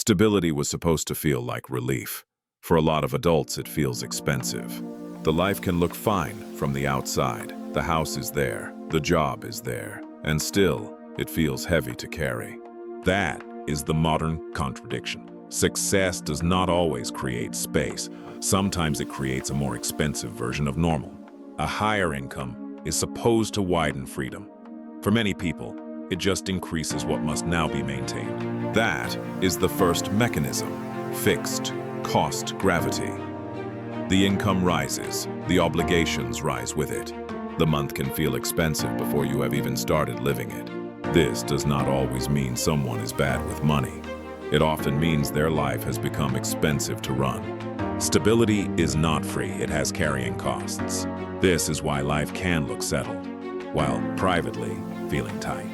Stability was supposed to feel like relief. For a lot of adults, it feels expensive. The life can look fine from the outside. The house is there, the job is there, and still, it feels heavy to carry. That is the modern contradiction. Success does not always create space. Sometimes it creates a more expensive version of normal. A higher income is supposed to widen freedom. For many people, it just increases what must now be maintained. That is the first mechanism, fixed cost gravity. The income rises, the obligations rise with it. The month can feel expensive before you have even started living it. This does not always mean someone is bad with money. It often means their life has become expensive to run. Stability is not free, it has carrying costs. This is why life can look settled, while privately feeling tight.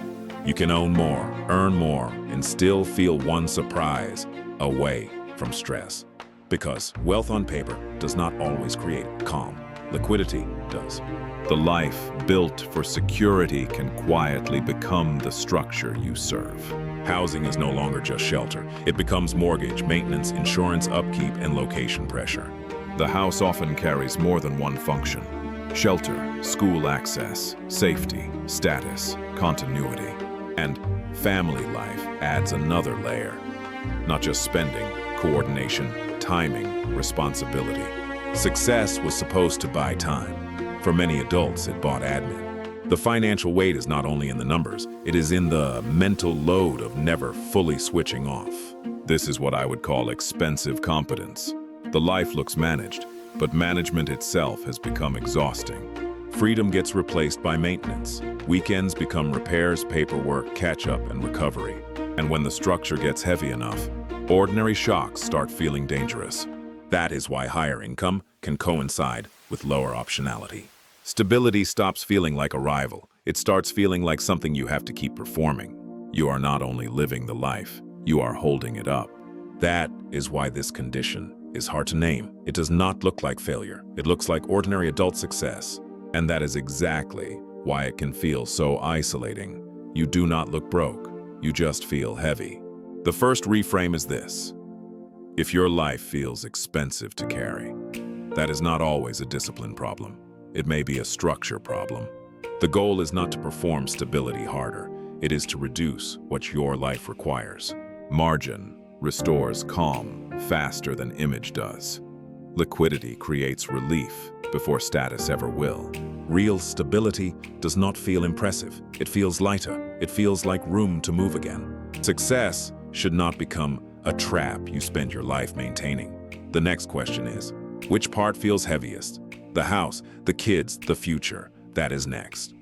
You can own more, earn more, and still feel one surprise away from stress. Because wealth on paper does not always create calm. Liquidity does. The life built for security can quietly become the structure you serve. Housing is no longer just shelter. It becomes mortgage, maintenance, insurance, upkeep, and location pressure. The house often carries more than one function. Shelter, school access, safety, status, continuity. And family life adds another layer. Not just spending, coordination, timing, responsibility. Success was supposed to buy time. For many adults, it bought admin. The financial weight is not only in the numbers, it is in the mental load of never fully switching off. This is what I would call expensive competence. The life looks managed, but management itself has become exhausting. Freedom gets replaced by maintenance. Weekends become repairs, paperwork, catch-up, and recovery. And when the structure gets heavy enough, ordinary shocks start feeling dangerous. That is why higher income can coincide with lower optionality. Stability stops feeling like a rival. It starts feeling like something you have to keep performing. You are not only living the life, you are holding it up. That is why this condition is hard to name. It does not look like failure. It looks like ordinary adult success. And that is exactly why it can feel so isolating. You do not look broke, you just feel heavy. The first reframe is this: if your life feels expensive to carry, that is not always a discipline problem. It may be a structure problem. The goal is not to perform stability harder, it is to reduce what your life requires. Margin restores calm faster than image does. Liquidity creates relief before status ever will. Real stability does not feel impressive. It feels lighter. It feels like room to move again. Success should not become a trap you spend your life maintaining. The next question is, which part feels heaviest? The house, the kids, the future? That is next.